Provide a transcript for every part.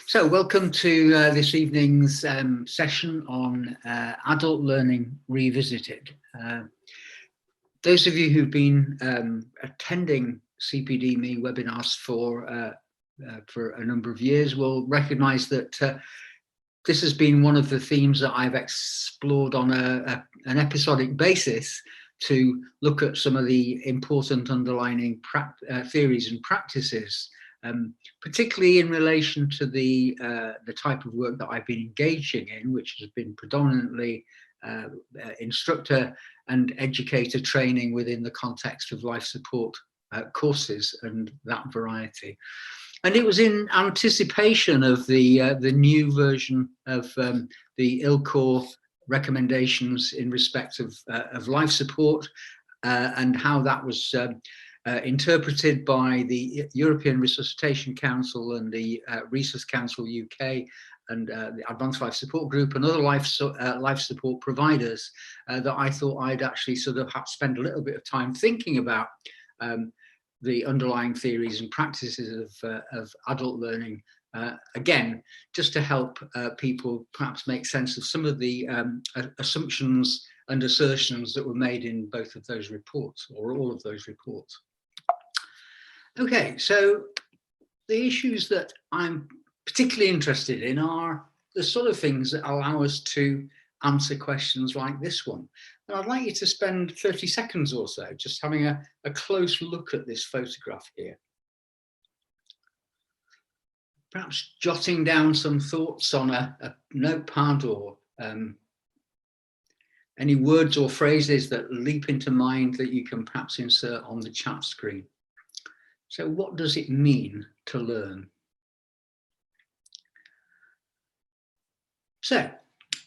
So welcome to this evening's session on adult learning revisited. Those of you who've been attending CPD-Me webinars for a number of years will recognise that this has been one of the themes that I've explored on an episodic basis to look at some of the important underlying theories and practices, particularly in relation to the type of work that I've been engaging in, which has been predominantly instructor and educator training within the context of life support courses and that variety. And it was in anticipation of the new version of the ILCOR recommendations in respect of life support and how that was interpreted by the European Resuscitation Council and the Resus Council UK and the Advanced Life Support Group and other life support providers that I thought I'd actually sort of have to spend a little bit of time thinking about the underlying theories and practices of adult learning, again, just to help people perhaps make sense of some of the assumptions and assertions that were made in both of those reports, or all of those reports. Okay, so the issues that I'm particularly interested in are the sort of things that allow us to answer questions like this one. And I'd like you to spend 30 seconds or so just having a close look at this photograph here. Perhaps jotting down some thoughts on a notepad or any words or phrases that leap into mind that you can perhaps insert on the chat screen. So what does it mean to learn? So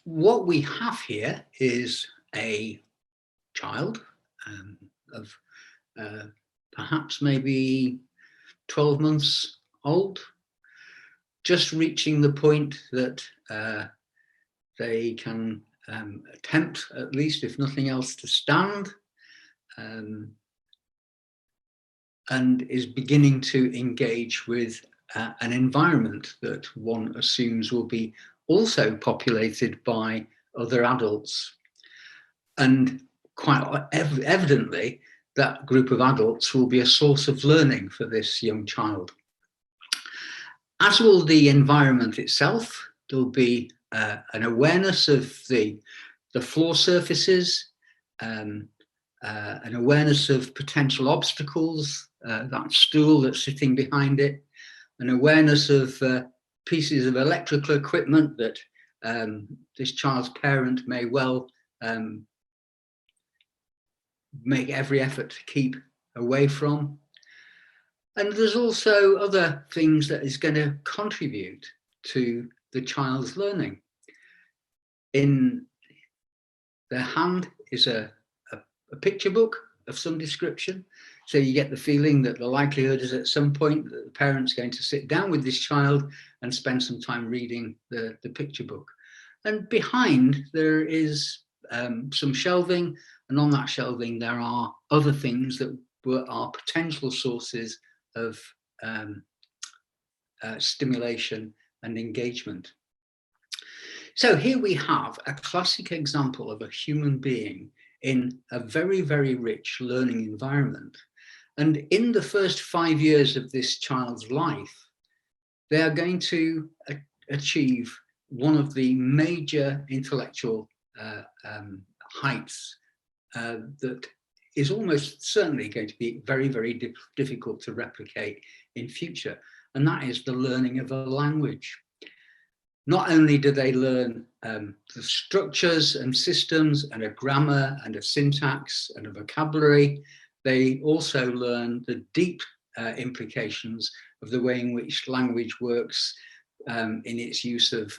what we have here is a child of perhaps maybe 12 months old, just reaching the point that they can attempt, at least if nothing else, to stand, and is beginning to engage with an environment that one assumes will be also populated by other adults. And quite evidently, that group of adults will be a source of learning for this young child. As will the environment itself, there'll be an awareness of the floor surfaces, an awareness of potential obstacles, that stool that's sitting behind it, an awareness of pieces of electrical equipment that this child's parent may well make every effort to keep away from. And there's also other things that is going to contribute to the child's learning. In their hand is a picture book of some description. So you get the feeling that the likelihood is at some point that the parent's going to sit down with this child and spend some time reading the picture book. And behind there is some shelving, and on that shelving there are other things that are potential sources of stimulation and engagement. So here we have a classic example of a human being in a very, very rich learning environment. And in the first 5 years of this child's life, they are going to achieve one of the major intellectual heights that is almost certainly going to be very, very difficult to replicate in future. And that is the learning of a language. Not only do they learn the structures and systems and a grammar and a syntax and a vocabulary, they also learn the deep implications of the way in which language works in its use of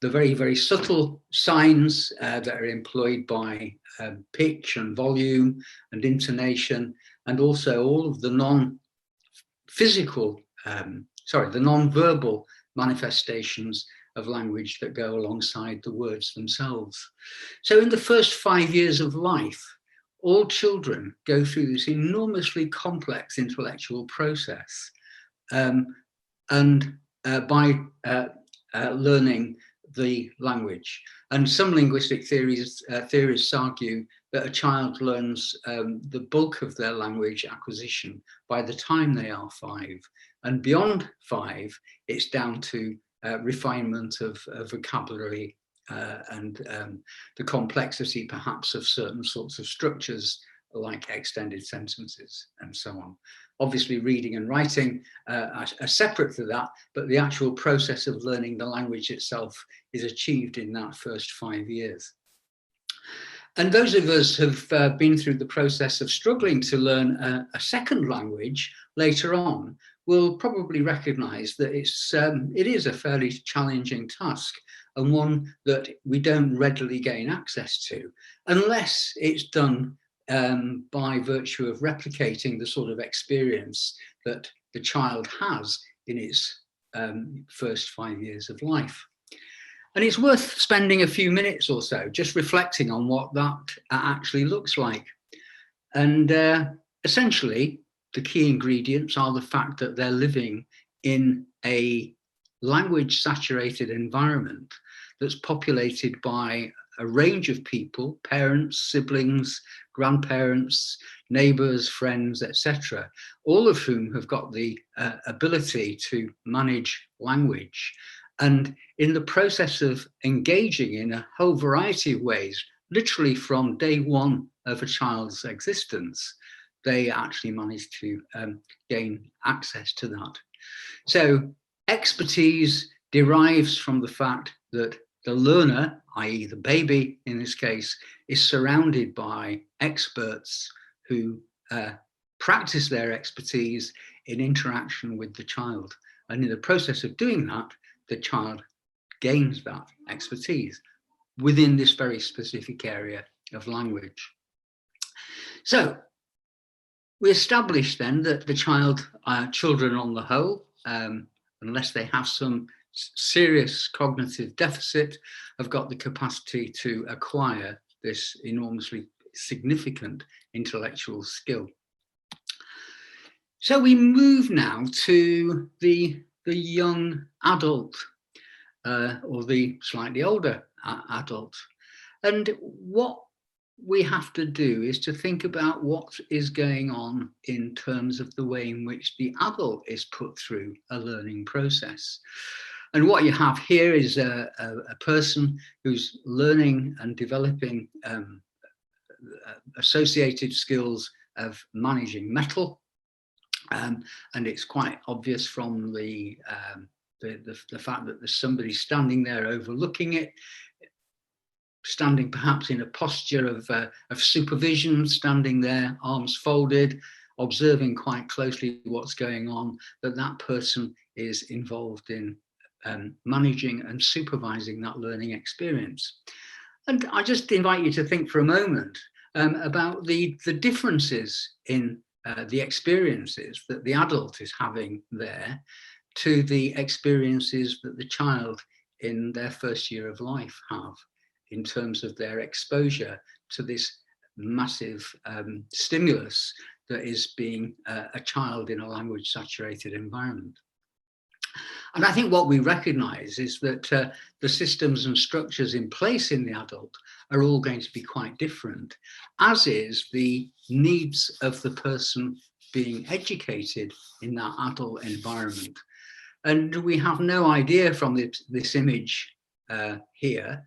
the very, very subtle signs that are employed by pitch and volume and intonation, and also all of the non-verbal manifestations of language that go alongside the words themselves. So in the first 5 years of life, all children go through this enormously complex intellectual process. And by learning the language. And some linguistic theorists argue that a child learns the bulk of their language acquisition by the time they are 5. And beyond 5, it's down to refinement of vocabulary and the complexity perhaps of certain sorts of structures like extended sentences and so on. Obviously, reading and writing are separate to that, but the actual process of learning the language itself is achieved in that first 5 years. And those of us who've been through the process of struggling to learn a second language later on will probably recognise that it is a fairly challenging task, and one that we don't readily gain access to unless it's done by virtue of replicating the sort of experience that the child has in its first 5 years of life. And it's worth spending a few minutes or so just reflecting on what that actually looks like. And essentially, the key ingredients are the fact that they're living in a language-saturated environment that's populated by a range of people, parents, siblings, grandparents, neighbours, friends, etc., all of whom have got the ability to manage language. And in the process of engaging in a whole variety of ways, literally from day one of a child's existence, they actually manage to gain access to that. So expertise derives from the fact that the learner, i.e. the baby in this case, is surrounded by experts who practice their expertise in interaction with the child. And in the process of doing that, the child gains that expertise within this very specific area of language. So we established then that the children on the whole, unless they have some serious cognitive deficit, have got the capacity to acquire this enormously significant intellectual skill. So we move now to the young adult or the slightly older adult. And what we have to do is to think about what is going on in terms of the way in which the adult is put through a learning process. And what you have here is a person who's learning and developing associated skills of managing metal. And it's quite obvious from the fact that there's somebody standing there overlooking it, standing perhaps in a posture of supervision, standing there, arms folded, observing quite closely what's going on, that person is involved in managing and supervising that learning experience. And I just invite you to think for a moment about the differences in the experiences that the adult is having there to the experiences that the child in their first year of life have in terms of their exposure to this massive stimulus that is being a child in a language-saturated environment. And I think what we recognise is that the systems and structures in place in the adult are all going to be quite different, as is the needs of the person being educated in that adult environment. And we have no idea from this image here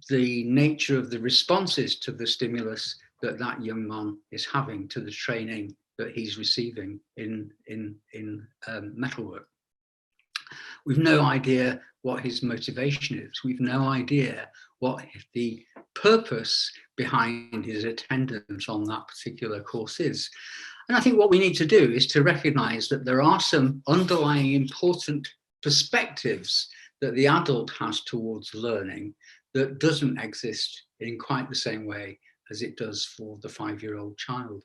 the nature of the responses to the stimulus that young man is having to the training that he's receiving in metalwork. We've no idea what his motivation is. We've no idea what the purpose behind his attendance on that particular course is. And I think what we need to do is to recognise that there are some underlying important perspectives that the adult has towards learning that doesn't exist in quite the same way as it does for the 5-year-old child.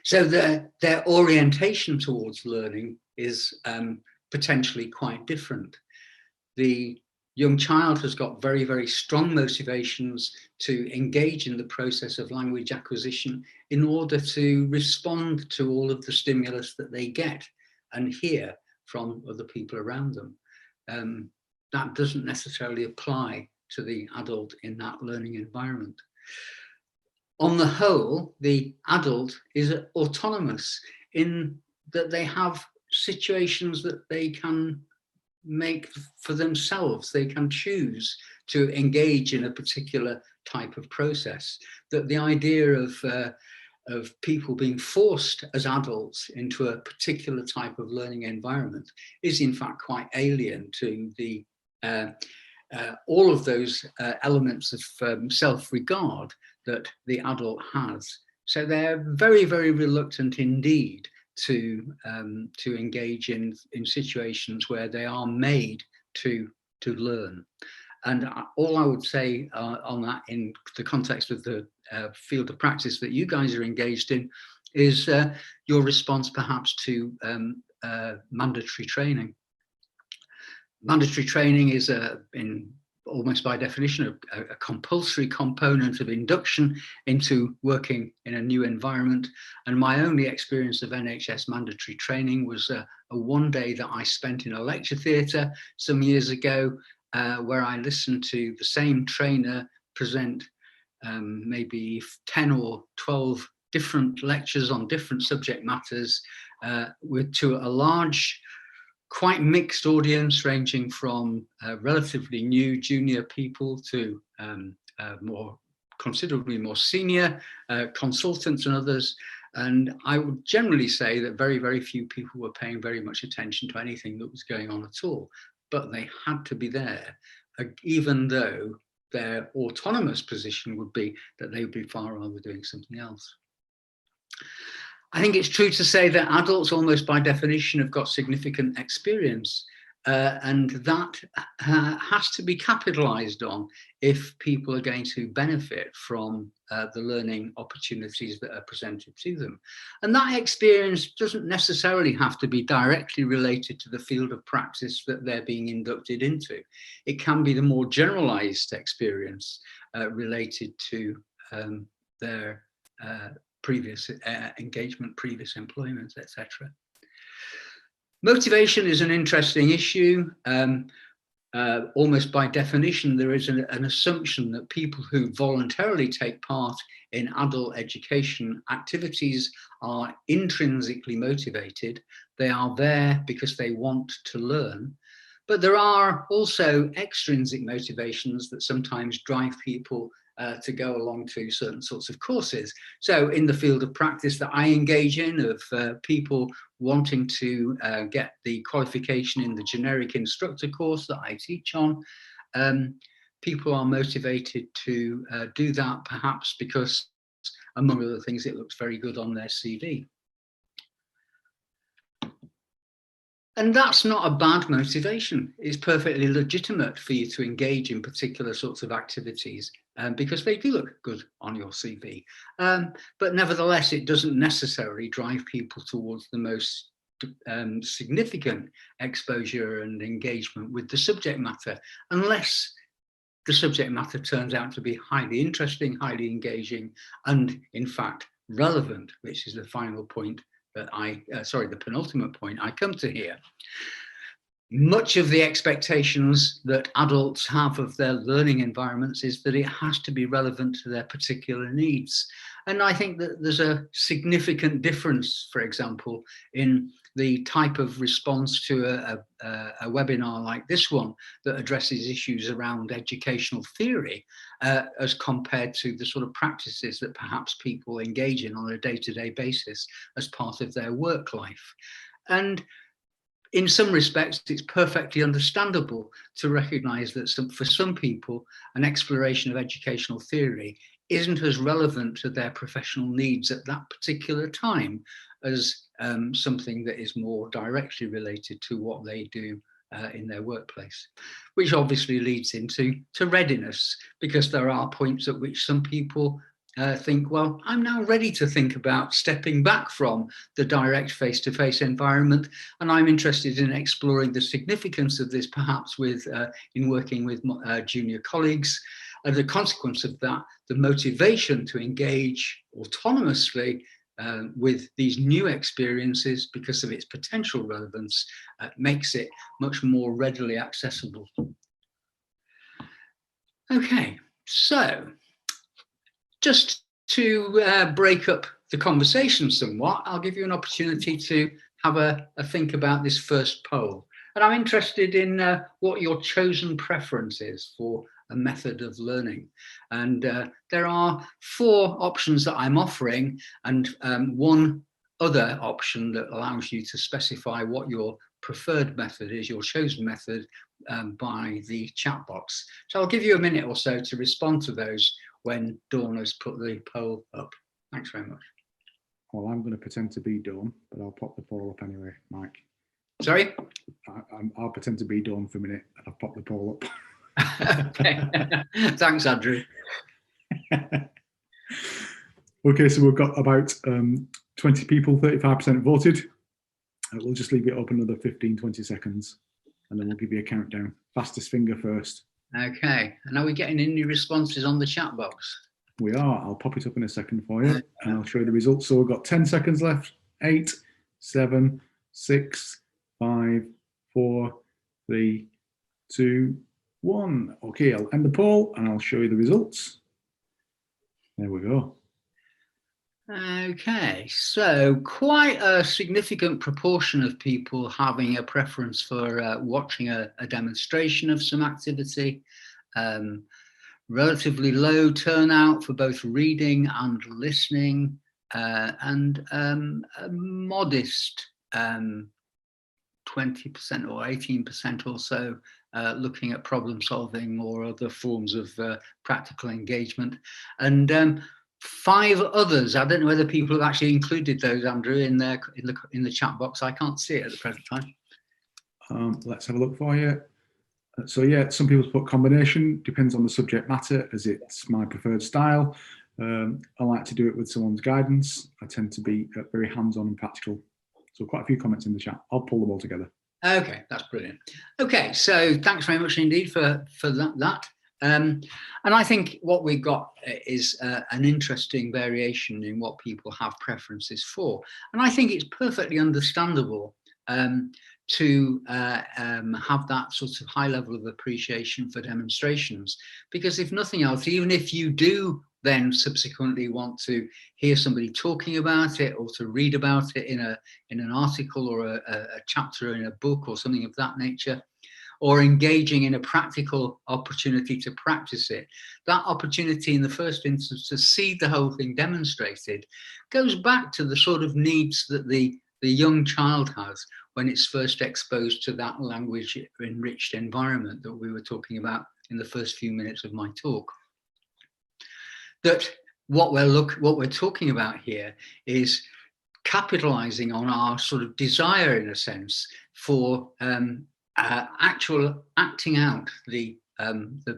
So their orientation towards learning is potentially quite different. The young child has got very, very strong motivations to engage in the process of language acquisition in order to respond to all of the stimulus that they get and hear from other people around them. That doesn't necessarily apply to the adult in that learning environment. On the whole, the adult is autonomous in that they have situations that they can make for themselves. They can choose to engage in a particular type of process. That the idea of people being forced as adults into a particular type of learning environment is in fact quite alien to the all of those elements of self-regard that the adult has. So they're very, very reluctant indeed to engage in situations where they are made to learn. And all I would say on that, in the context of the field of practice that you guys are engaged in, is your response perhaps to mandatory training. Mandatory training is almost by definition a compulsory component of induction into working in a new environment. And my only experience of NHS mandatory training was a one day that I spent in a lecture theatre some years ago, where I listened to the same trainer present maybe 10 or 12 different lectures on different subject matters to a large, quite mixed audience, ranging from relatively new junior people to considerably more senior consultants and others. And I would generally say that very, very few people were paying very much attention to anything that was going on at all. But they had to be there, even though their autonomous position would be that they would be far rather doing something else. I think it's true to say that adults, almost by definition, have got significant experience, and that has to be capitalized on if people are going to benefit from the learning opportunities that are presented to them. And that experience doesn't necessarily have to be directly related to the field of practice that they're being inducted into. It can be the more generalized experience related to their previous engagement, previous employment, etc. Motivation is an interesting issue. Almost by definition, there is an assumption that people who voluntarily take part in adult education activities are intrinsically motivated. They are there because they want to learn. But there are also extrinsic motivations that sometimes drive people to go along to certain sorts of courses. So in the field of practice that I engage in, of people wanting to get the qualification in the Generic Instructor Course that I teach on, people are motivated to do that perhaps because, among other things, it looks very good on their CV. And that's not a bad motivation. It's perfectly legitimate for you to engage in particular sorts of activities because they do look good on your CV. But nevertheless, it doesn't necessarily drive people towards the most significant exposure and engagement with the subject matter, unless the subject matter turns out to be highly interesting, highly engaging, and in fact relevant, which is the final point that the penultimate point I come to here. Much of the expectations that adults have of their learning environments is that it has to be relevant to their particular needs. And I think that there's a significant difference, for example, in the type of response to a webinar like this one that addresses issues around educational theory as compared to the sort of practices that perhaps people engage in on a day-to-day basis as part of their work life. And in some respects, it's perfectly understandable to recognize that for some people, an exploration of educational theory isn't as relevant to their professional needs at that particular time as something that is more directly related to what they do in their workplace, which obviously leads into readiness, because there are points at which some people think, well, I'm now ready to think about stepping back from the direct face-to-face environment, and I'm interested in exploring the significance of this, perhaps in working with junior colleagues. As a consequence of that, the motivation to engage autonomously with these new experiences, because of its potential relevance, makes it much more readily accessible. Okay, so just to break up the conversation somewhat, I'll give you an opportunity to have a think about this first poll. And I'm interested in what your chosen preference is for a method of learning. And there are 4 options that I'm offering, and one other option that allows you to specify what your preferred method is, your chosen method, by the chat box. So I'll give you a minute or so to respond to those when Dawn has put the poll up. Thanks very much. Well, I'm going to pretend to be Dawn, but I'll pop the poll up anyway, Mike. Sorry? I'll pretend to be Dawn for a minute, and I'll pop the poll up. Okay. Thanks, Andrew. Okay, so we've got about 20 people, 35% voted. We'll just leave it up another 15, 20 seconds, and then we'll give you a countdown. Fastest finger first. Okay, and are we getting any responses on the chat box? We are. I'll pop it up in a second for you, and I'll show you the results. So we've got 10 seconds left. 8, 7, 6, 5, 4, 3, 2, 1. Okay, I'll end the poll and I'll show you the results. There we go. Okay, so quite a significant proportion of people having a preference for watching a demonstration of some activity. Relatively low turnout for both reading and listening, and a modest 20% or 18% or so looking at problem solving or other forms of practical engagement. And 5 others, I don't know whether people have actually included those, Andrew, in the chat box. I can't see it at the present time. Let's have a look for you. So yeah, some people put combination, depends on the subject matter, as it's my preferred style. I like to do it with someone's guidance. I tend to be very hands-on and practical. So quite a few comments in the chat. I'll pull them all together. Okay, that's brilliant. Okay, so thanks very much indeed for that. And I think what we've got is an interesting variation in what people have preferences for. And I think it's perfectly understandable to have that sort of high level of appreciation for demonstrations, because if nothing else, even if you do then subsequently want to hear somebody talking about it or to read about it in an article or a chapter in a book or something of that nature, or engaging in a practical opportunity to practice it, that opportunity in the first instance to see the whole thing demonstrated goes back to the sort of needs that the young child has when it's first exposed to that language-enriched environment that we were talking about in the first few minutes of my talk. That what we're talking about here is capitalizing on our sort of desire, in a sense, for actual acting out the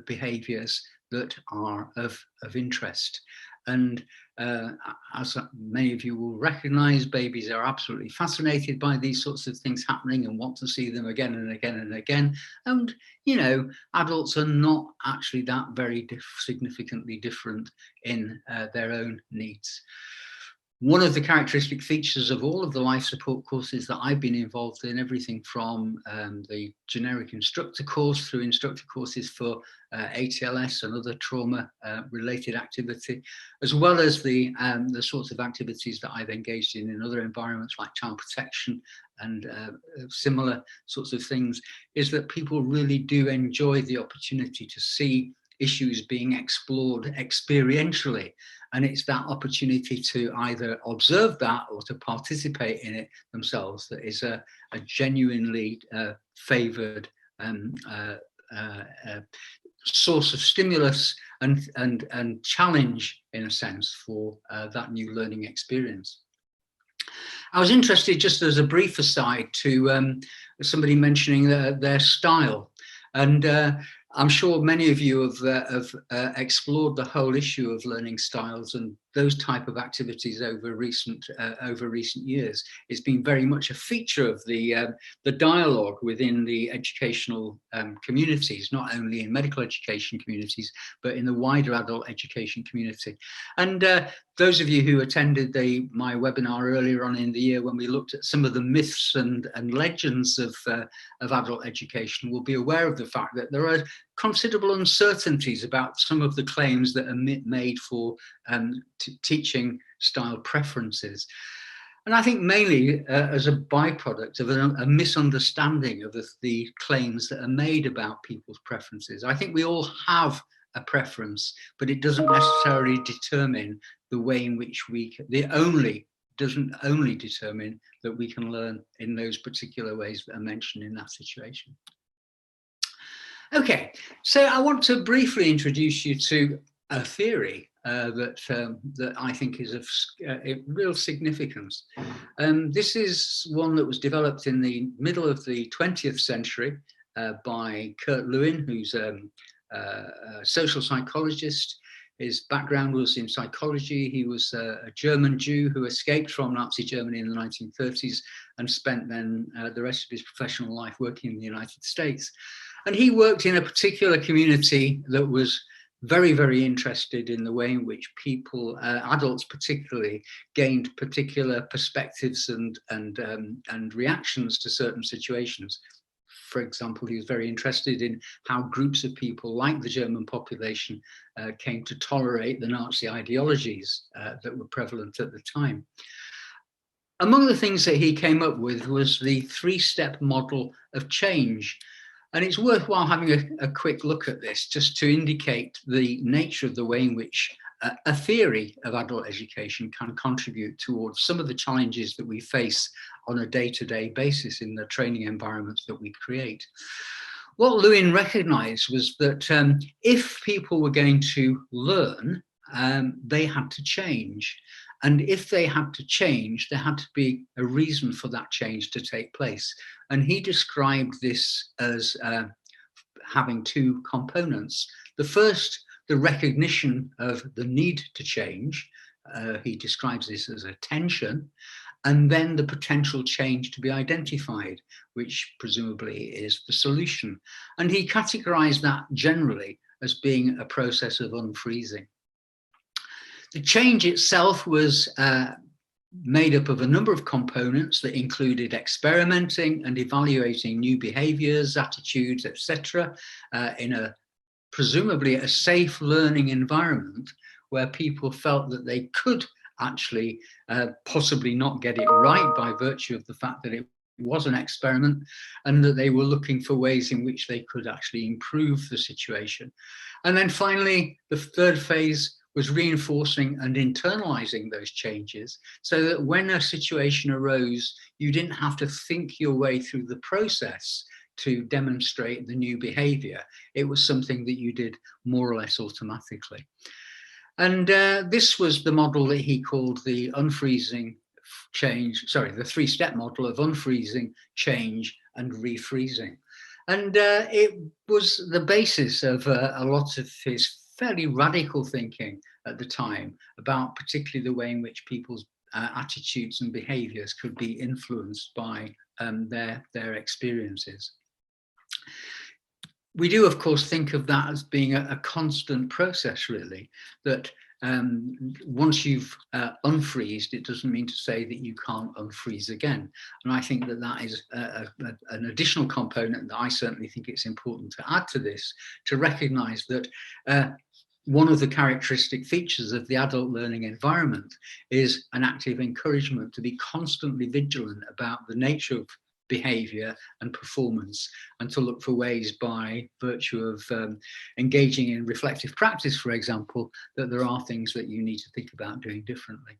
behaviors that are of interest. And as many of you will recognize, babies are absolutely fascinated by these sorts of things happening and want to see them again and again and again. And, you know, adults are not actually that very significantly different in their own needs. One of the characteristic features of all of the life support courses that I've been involved in, everything from the Generic Instructor Course through instructor courses for ATLS and other trauma-related activity, as well as the sorts of activities that I've engaged in other environments like child protection and similar sorts of things, is that people really do enjoy the opportunity to see issues being explored experientially. And it's that opportunity to either observe that or to participate in it themselves that is a genuinely favoured source of stimulus and challenge, in a sense, for that new learning experience. I was interested, just as a brief aside, to somebody mentioning their style. And I'm sure many of you have explored the whole issue of learning styles and those type of activities over recent years. It's been very much a feature of the dialogue within the educational communities, not only in medical education communities, but in the wider adult education community. And those of you who attended my webinar earlier on in the year, when we looked at some of the myths and legends of adult education, will be aware of the fact that there are considerable uncertainties about some of the claims that are made for teaching style preferences. And I think mainly as a byproduct of a misunderstanding of the claims that are made about people's preferences. I think we all have a preference, but it doesn't necessarily determine the way in which doesn't only determine that we can learn in those particular ways that are mentioned in that situation. Okay, so I want to briefly introduce you to a theory that I think is of real significance. This is one that was developed in the middle of the 20th century by Kurt Lewin, who's a social psychologist. His background was in psychology. He was a German Jew who escaped from Nazi Germany in the 1930s and spent then the rest of his professional life working in the United States. And he worked in a particular community that was very, very interested in the way in which people, adults particularly, gained particular perspectives and reactions to certain situations. For example, he was very interested in how groups of people, like the German population, came to tolerate the Nazi ideologies that were prevalent at the time. Among the things that he came up with was the three-step model of change. And it's worthwhile having a quick look at this just to indicate the nature of the way in which a theory of adult education can contribute towards some of the challenges that we face on a day-to-day basis in the training environments that we create. What Lewin recognized was that if people were going to learn, they had to change. And if they had to change, there had to be a reason for that change to take place. And he described this as having two components. The first, the recognition of the need to change. He describes this as a tension. And then the potential change to be identified, which presumably is the solution. And he categorized that generally as being a process of unfreezing. The change itself was made up of a number of components that included experimenting and evaluating new behaviors, attitudes, etc., in presumably a safe learning environment where people felt that they could actually possibly not get it right by virtue of the fact that it was an experiment, and that they were looking for ways in which they could actually improve the situation. And then finally, the third phase was reinforcing and internalizing those changes so that when a situation arose, you didn't have to think your way through the process to demonstrate the new behavior. It was something that you did more or less automatically. And this was the model that he called the unfreezing change, sorry, the three-step model of unfreezing, change, and refreezing. And it was the basis of a lot of his fairly radical thinking at the time about particularly the way in which people's attitudes and behaviors could be influenced by their experiences. We do, of course, think of that as being a constant process, really, that once you've unfreezed, it doesn't mean to say that you can't unfreeze again. And I think that that is an additional component that I certainly think it's important to add to this, to recognize that one of the characteristic features of the adult learning environment is an active encouragement to be constantly vigilant about the nature of behavior and performance, and to look for ways by virtue of engaging in reflective practice, for example, that there are things that you need to think about doing differently.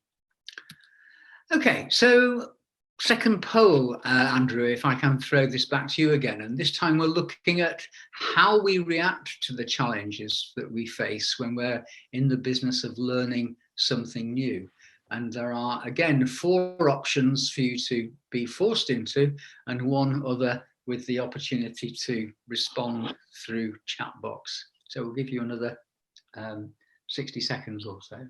Okay, so second poll, Andrew, if I can throw this back to you again, and this time we're looking at how we react to the challenges that we face when we're in the business of learning something new. And there are, again, 4 options for you to be forced into, and 1 other with the opportunity to respond through chat box. So we'll give you another 60 seconds or so.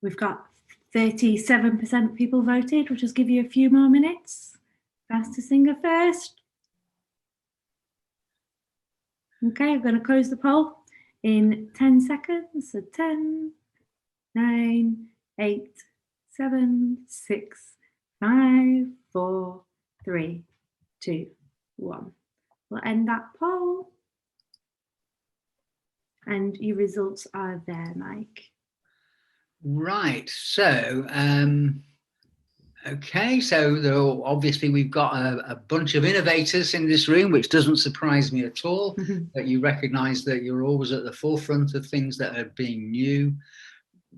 We've got 37% people voted. We'll just give you a few more minutes. Fastest singer first. Okay, I'm going to close the poll in 10 seconds. So 10, 9, 8, 7, 6, 5, 4, 3, 2, 1. We'll end that poll. And your results are there, Mike. Right, so okay, so obviously we've got a bunch of innovators in this room, which doesn't surprise me at all, that you recognise that you're always at the forefront of things that are being new.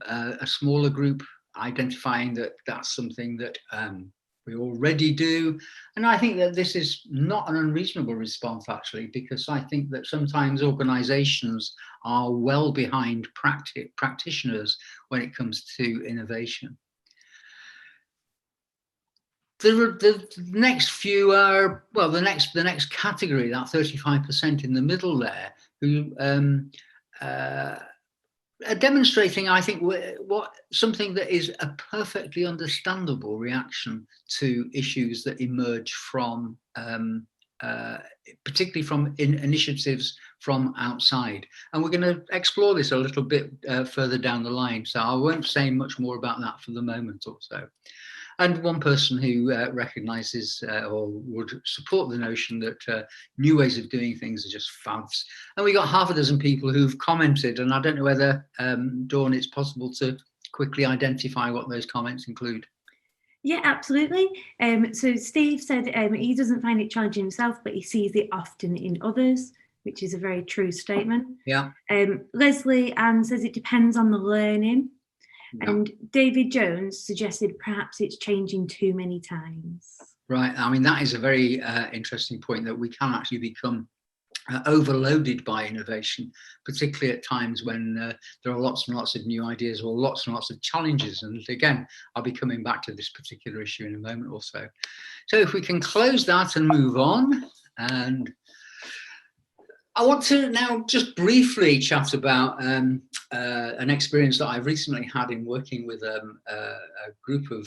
A smaller group identifying that that's something that we already do. And I think that this is not an unreasonable response, actually, because I think that sometimes organisations are well behind practitioners when it comes to innovation. The next few are, well, the next category, that 35% in the middle there, who are demonstrating, I think, what something that is a perfectly understandable reaction to issues that emerge from, particularly from initiatives from outside. And we're going to explore this a little bit further down the line. So I won't say much more about that for the moment or so. And one person who recognises or would support the notion that new ways of doing things are just fads. And we got half a dozen people who've commented, and I don't know whether, Dawn, it's possible to quickly identify what those comments include. Yeah, absolutely. So Steve said he doesn't find it challenging himself, but he sees it often in others, which is a very true statement. Yeah. Leslie Ann says it depends on the learning. Yeah. And David Jones suggested perhaps it's changing too many times. Right. I mean, that is a very interesting point, that we can actually become overloaded by innovation, particularly at times when there are lots and lots of new ideas or lots and lots of challenges. And again, I'll be coming back to this particular issue in a moment or so. So if we can close that and move on. And I want to now just briefly chat about an experience that I've recently had in working with a group of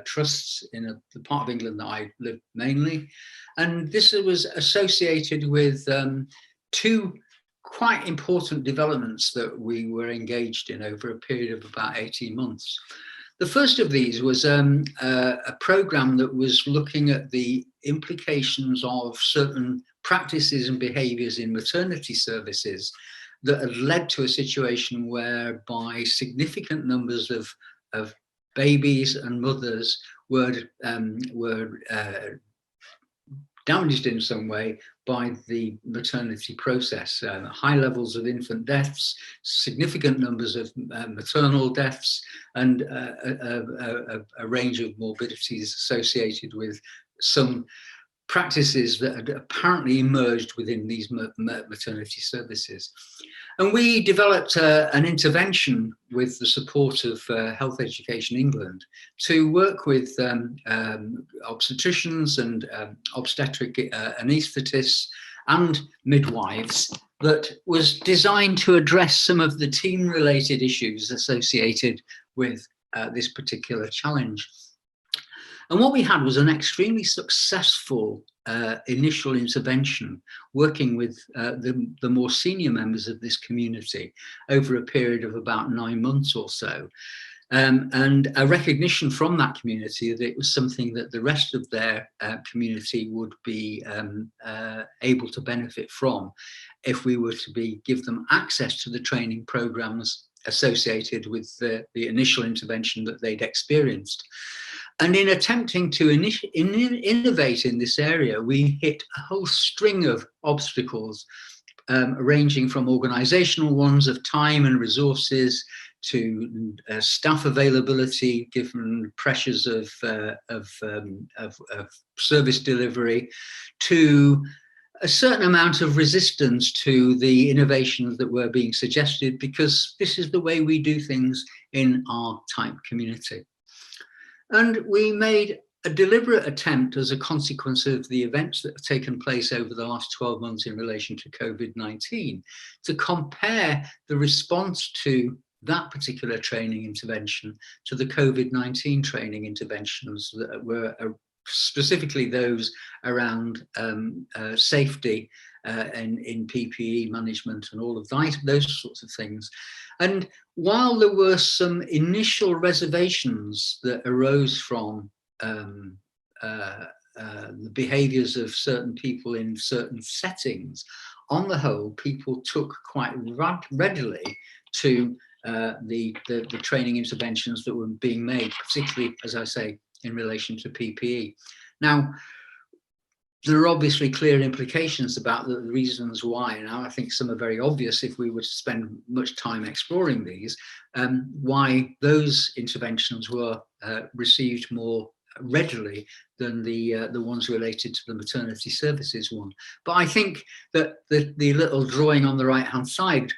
trusts in the part of England that I live mainly. And this was associated with two quite important developments that we were engaged in over a period of about 18 months. The first of these was a program that was looking at the implications of certain practices and behaviours in maternity services that had led to a situation whereby significant numbers of babies and mothers were damaged in some way by the maternity process. High levels of infant deaths, significant numbers of maternal deaths, and a range of morbidities associated with some practices that had apparently emerged within these maternity services. And we developed an intervention with the support of Health Education England to work with obstetricians and obstetric anaesthetists and midwives that was designed to address some of the team-related issues associated with this particular challenge. And what we had was an extremely successful initial intervention, working with the more senior members of this community over a period of about 9 months or so. And a recognition from that community that it was something that the rest of their community would be able to benefit from if we were to give them access to the training programs associated with the initial intervention that they'd experienced. And in attempting to innovate in this area, we hit a whole string of obstacles, ranging from organizational ones of time and resources to staff availability, given pressures of service delivery, to a certain amount of resistance to the innovations that were being suggested, because this is the way we do things in our type community. And we made a deliberate attempt, as a consequence of the events that have taken place over the last 12 months in relation to COVID-19, to compare the response to that particular training intervention to the COVID-19 training interventions that were specifically those around safety in PPE management and all of those sorts of things. And while there were some initial reservations that arose from the behaviours of certain people in certain settings, on the whole, people took quite readily to the training interventions that were being made, particularly, as I say, in relation to PPE. Now, there are obviously clear implications about the reasons why. Now, I think some are very obvious if we were to spend much time exploring these, why those interventions were received more readily than the ones related to the maternity services one. But I think that the little drawing on the right-hand side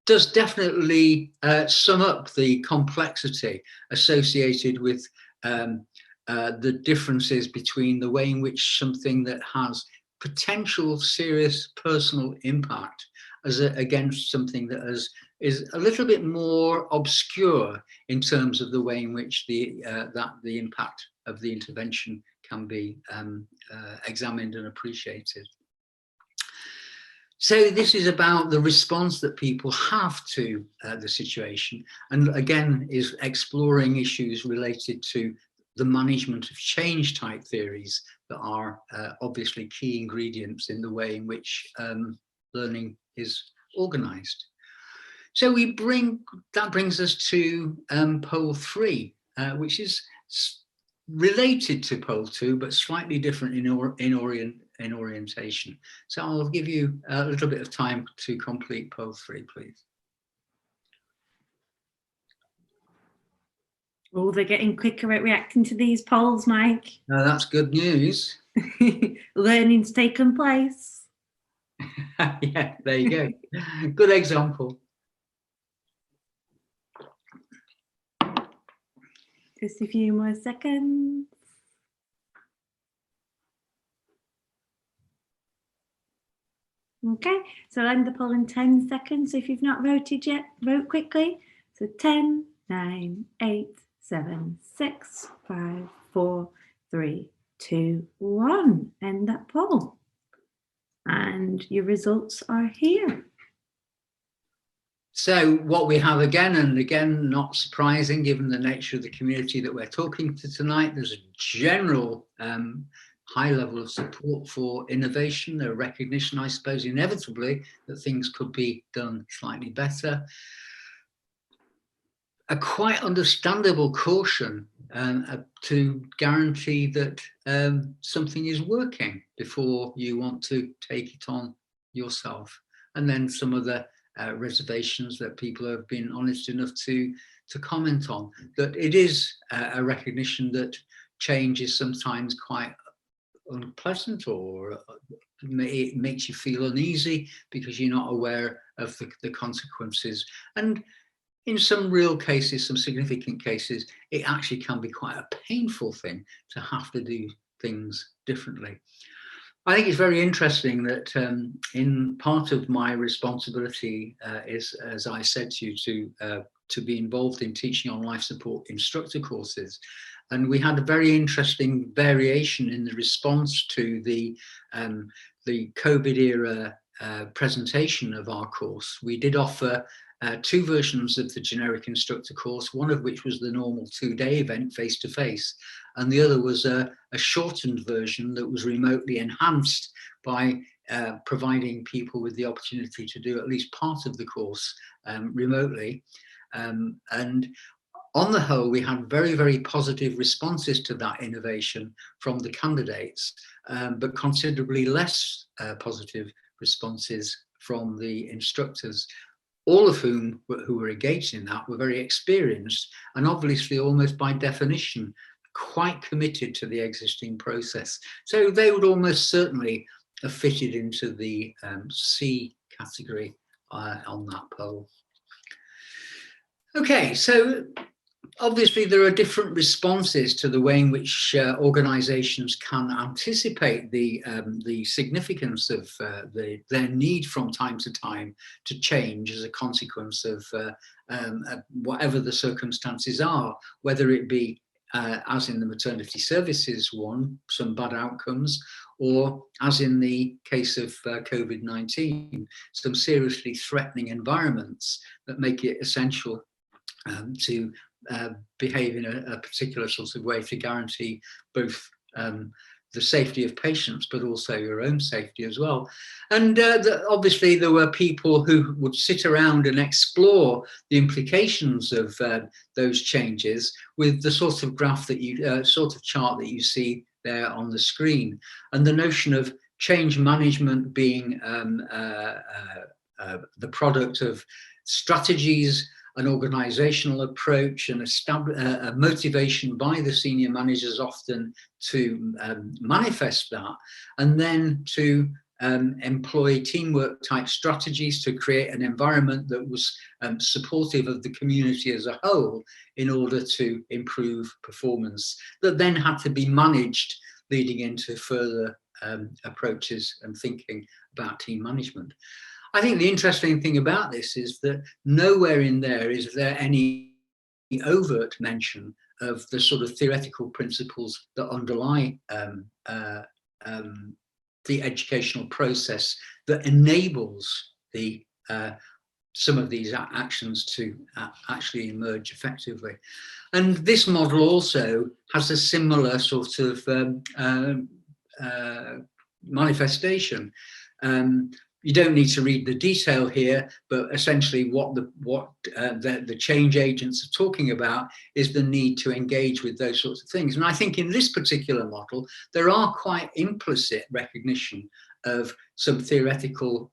does definitely sum up the complexity associated with the differences between the way in which something that has potential serious personal impact against something that is a little bit more obscure in terms of the way in which the impact of the intervention can be examined and appreciated. So this is about the response that people have to the situation, and again is exploring issues related to the management of change type theories that are obviously key ingredients in the way in which learning is organized. So that brings us to pole 3, which is related to pole 2, but slightly different in orientation. So I'll give you a little bit of time to complete pole 3, please. Oh, they're getting quicker at reacting to these polls, Mike. No, that's good news. Learning's taken place. Yeah, there you go. Good example. Just a few more seconds. Okay, so I'll end the poll in 10 seconds. So if you've not voted yet, vote quickly. So 10, 9, 8, 7, 6, 5, 4, 3, 2, 1. End that poll. And your results are here. So what we have again, and again, not surprising given the nature of the community that we're talking to tonight, there's a general high level of support for innovation, a recognition, I suppose, inevitably, that things could be done slightly better. A quite understandable caution to guarantee that something is working before you want to take it on yourself. And then some of the reservations that people have been honest enough to comment on, that it is a recognition that change is sometimes quite unpleasant, or it makes you feel uneasy because you're not aware of the consequences. And in some real cases, some significant cases, it actually can be quite a painful thing to have to do things differently. I think it's very interesting that in part of my responsibility is, as I said to you, to be involved in teaching on life support instructor courses. And we had a very interesting variation in the response to the COVID era presentation of our course. We did offer 2 versions of the Generic Instructor Course, one of which was the normal 2-day event face-to-face, and the other was a shortened version that was remotely enhanced by providing people with the opportunity to do at least part of the course remotely. And on the whole, we had very, very positive responses to that innovation from the candidates, but considerably less positive responses from the instructors, all of whom who were engaged in that were very experienced and obviously almost by definition quite committed to the existing process. So they would almost certainly are fitted into the C category on that poll. Okay, so obviously there are different responses to the way in which organisations can anticipate the significance of their need from time to time to change as a consequence of whatever the circumstances are, whether it be as in the maternity services one, some bad outcomes, or as in the case of COVID-19, some seriously threatening environments that make it essential to behave in a particular sort of way to guarantee both the safety of patients, but also your own safety as well. And obviously there were people who would sit around and explore the implications of those changes with the sort of graph that you, sort of chart that you see there on the screen. And the notion of change management being the product of strategies, an organizational approach, and a motivation by the senior managers often to manifest that, and then to employ teamwork type strategies to create an environment that was supportive of the community as a whole in order to improve performance, that then had to be managed leading into further approaches and thinking about team management. I think the interesting thing about this is that nowhere in there is there any overt mention of the sort of theoretical principles that underlie the educational process that enables the some of these actions to actually emerge effectively. And this model also has a similar sort of manifestation. You don't need to read the detail here, but essentially what the change agents are talking about is the need to engage with those sorts of things. And I think in this particular model, there are quite implicit recognition of some theoretical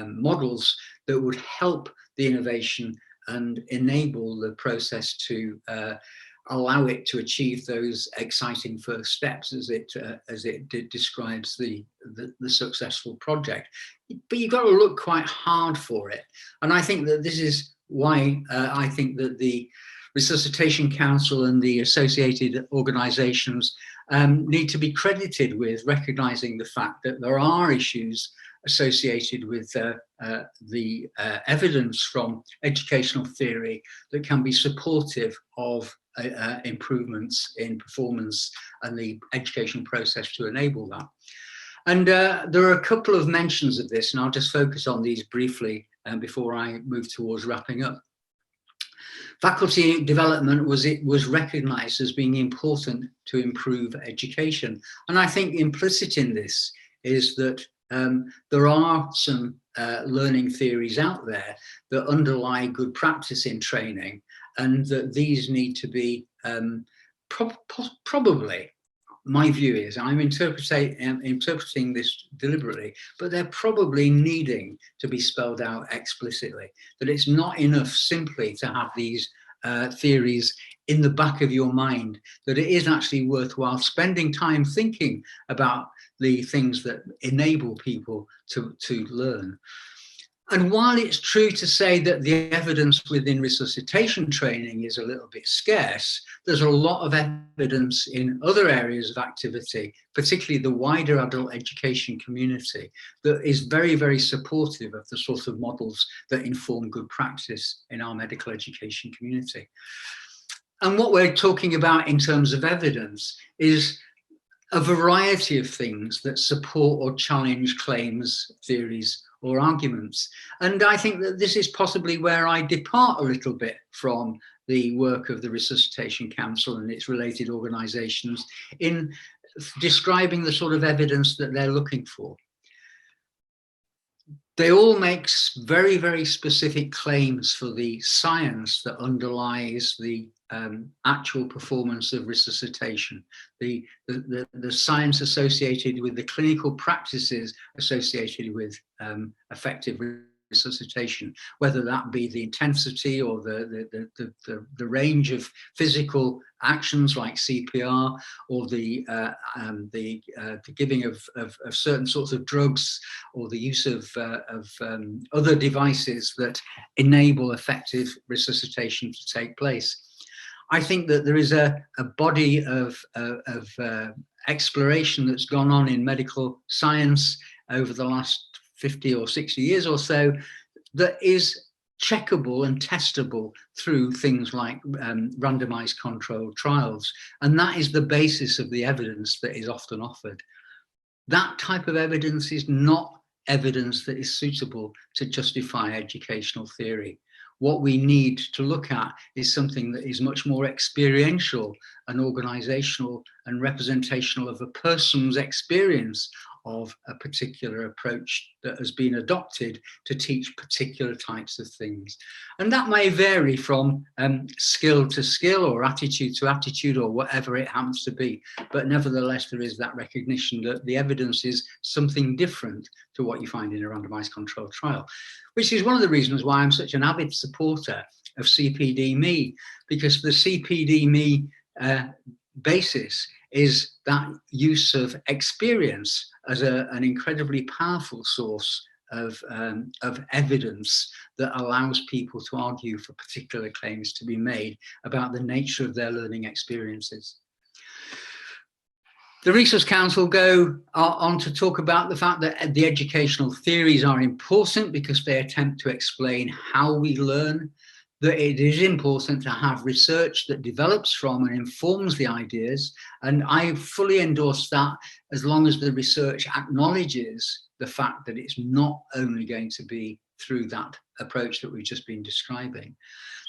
models that would help the innovation and enable the process to allow it to achieve those exciting first steps as it describes the successful project. But you've got to look quite hard for it. And I think that this is why I think that the Resuscitation Council and the associated organisations need to be credited with recognising the fact that there are issues associated with the evidence from educational theory that can be supportive of improvements in performance and the education process to enable that. And there are a couple of mentions of this, and I'll just focus on these briefly before I move towards wrapping up. Faculty development was recognised as being important to improve education. And I think implicit in this is that there are some learning theories out there that underlie good practice in training, and that these need to be probably, my view is, I'm interpreting this deliberately, but they're probably needing to be spelled out explicitly, that it's not enough simply to have these theories in the back of your mind, that it is actually worthwhile spending time thinking about the things that enable people to learn. And while it's true to say that the evidence within resuscitation training is a little bit scarce, there's a lot of evidence in other areas of activity, particularly the wider adult education community, that is very, very supportive of the sort of models that inform good practice in our medical education community. And what we're talking about in terms of evidence is a variety of things that support or challenge claims, theories, or arguments. And I think that this is possibly where I depart a little bit from the work of the Resuscitation Council and its related organisations in describing the sort of evidence that they're looking for. They all make very, very specific claims for the science that underlies the actual performance of resuscitation, the science associated with the clinical practices associated with effective resuscitation, whether that be the intensity or the range of physical actions like CPR, or the giving of certain sorts of drugs, or the use of other devices that enable effective resuscitation to take place. I think that there is a body of exploration that's gone on in medical science over the last 50 or 60 years or so that is checkable and testable through things like randomized controlled trials. And that is the basis of the evidence that is often offered. That type of evidence is not evidence that is suitable to justify educational theory. What we need to look at is something that is much more experiential and organizational and representational of a person's experience of a particular approach that has been adopted to teach particular types of things. And that may vary from skill to skill, or attitude to attitude, or whatever it happens to be. But nevertheless, there is that recognition that the evidence is something different to what you find in a randomized controlled trial, which is one of the reasons why I'm such an avid supporter of CPD-Me, because the CPD-Me basis is that use of experience as an incredibly powerful source of evidence that allows people to argue for particular claims to be made about the nature of their learning experiences. The Research Council go on to talk about the fact that the educational theories are important because they attempt to explain how we learn, that it is important to have research that develops from and informs the ideas. And I fully endorse that, as long as the research acknowledges the fact that it's not only going to be through that approach that we've just been describing.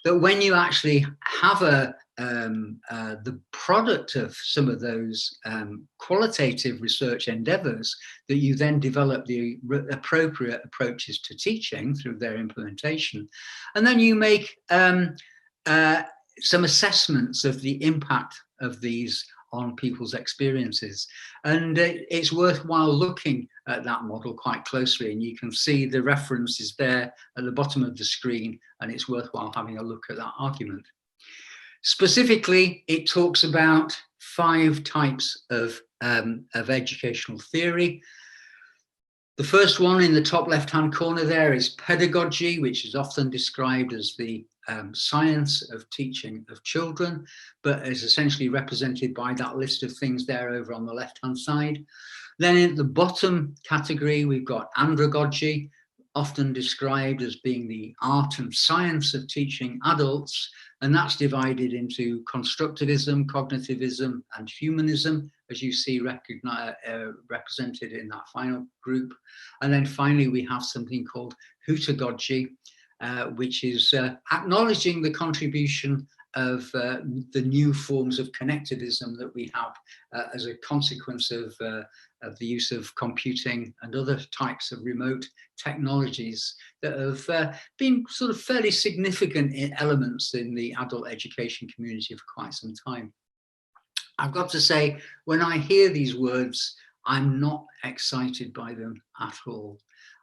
That when you actually have the product of some of those qualitative research endeavors, that you then develop the appropriate approaches to teaching through their implementation. And then you make some assessments of the impact of these on people's experiences. And it's worthwhile looking at that model quite closely, and you can see the references there at the bottom of the screen, and it's worthwhile having a look at that argument. Specifically, it talks about 5 types of educational theory. The first one in the top left-hand corner there is pedagogy, which is often described as the science of teaching of children, but is essentially represented by that list of things there over on the left-hand side. Then in the bottom category, we've got andragogy, often described as being the art and science of teaching adults, and that's divided into constructivism, cognitivism, and humanism, as you see represented in that final group. And then finally, we have something called heutagogy, which is acknowledging the contribution of the new forms of connectivism that we have as a consequence of the use of computing and other types of remote technologies that have been sort of fairly significant elements in the adult education community for quite some time. I've got to say, when I hear these words, I'm not excited by them at all.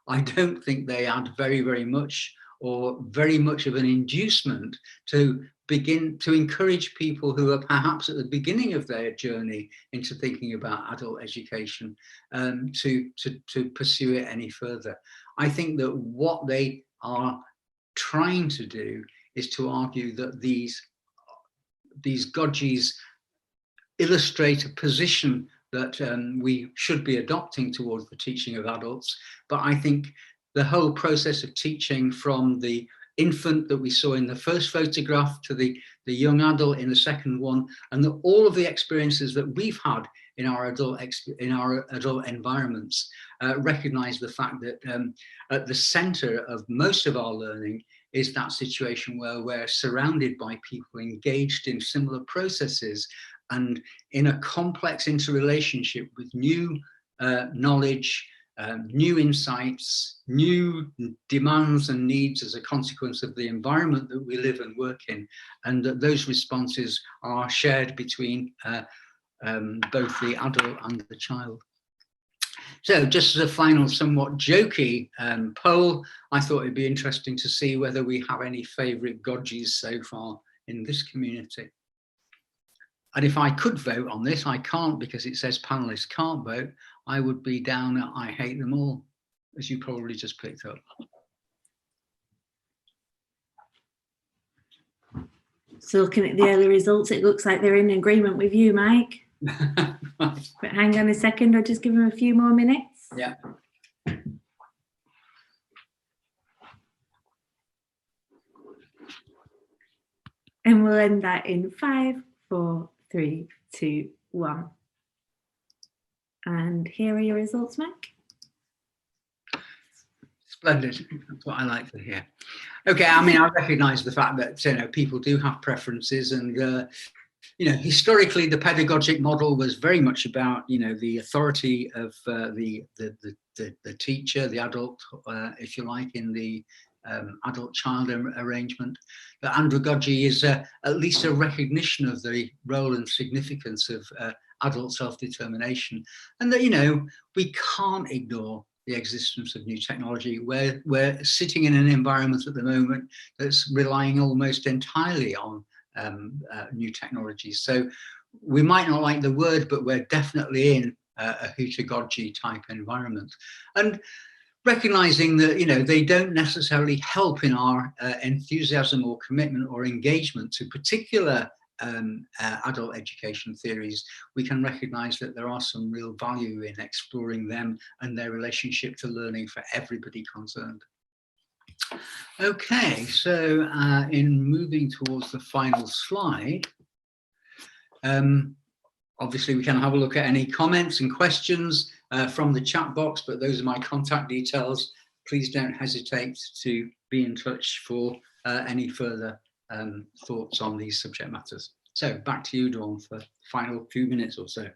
I don't think they add very, very much, or very much of an inducement to begin to encourage people who are perhaps at the beginning of their journey into thinking about adult education to pursue it any further. I think that what they are trying to do is to argue that these gojis illustrate a position that we should be adopting towards the teaching of adults. But I think the whole process of teaching, from the infant that we saw in the first photograph to the young adult in the second one, and all of the experiences that we've had in our adult environments, recognize the fact that at the center of most of our learning is that situation where we're surrounded by people engaged in similar processes and in a complex interrelationship with new knowledge, new insights, new demands and needs as a consequence of the environment that we live and work in, and that those responses are shared between both the adult and the child. So just as a final, somewhat jokey poll, I thought it'd be interesting to see whether we have any favourite Godgies so far in this community. And if I could vote on this, I can't because it says panelists can't vote. I would be down at I hate them all, as you probably just picked up. So looking at the early results, it looks like they're in agreement with you, Mike. But hang on a second, I'll just give them a few more minutes. Yeah. And we'll end that in 5, 4, 3, 2, 1. And here are your results, Mike. Splendid. That's what I like to hear. Okay, I mean, I recognise the fact that people do have preferences, and historically the pedagogic model was very much about the authority of the teacher, the adult, if you like, in the adult-child arrangement. But andragogy is at least a recognition of the role and significance of adult self-determination, and that we can't ignore the existence of new technology. We're sitting in an environment at the moment that's relying almost entirely on new technologies. So we might not like the word, but we're definitely in a heutagogy type environment. And recognizing that they don't necessarily help in our enthusiasm or commitment or engagement to particular adult education theories, we can recognize that there are some real value in exploring them and their relationship to learning for everybody concerned. Okay, so in moving towards the final slide, obviously we can have a look at any comments and questions from the chat box, but those are my contact details. Please don't hesitate to be in touch for any further thoughts on these subject matters. So back to you, Dawn, for the final few minutes or so.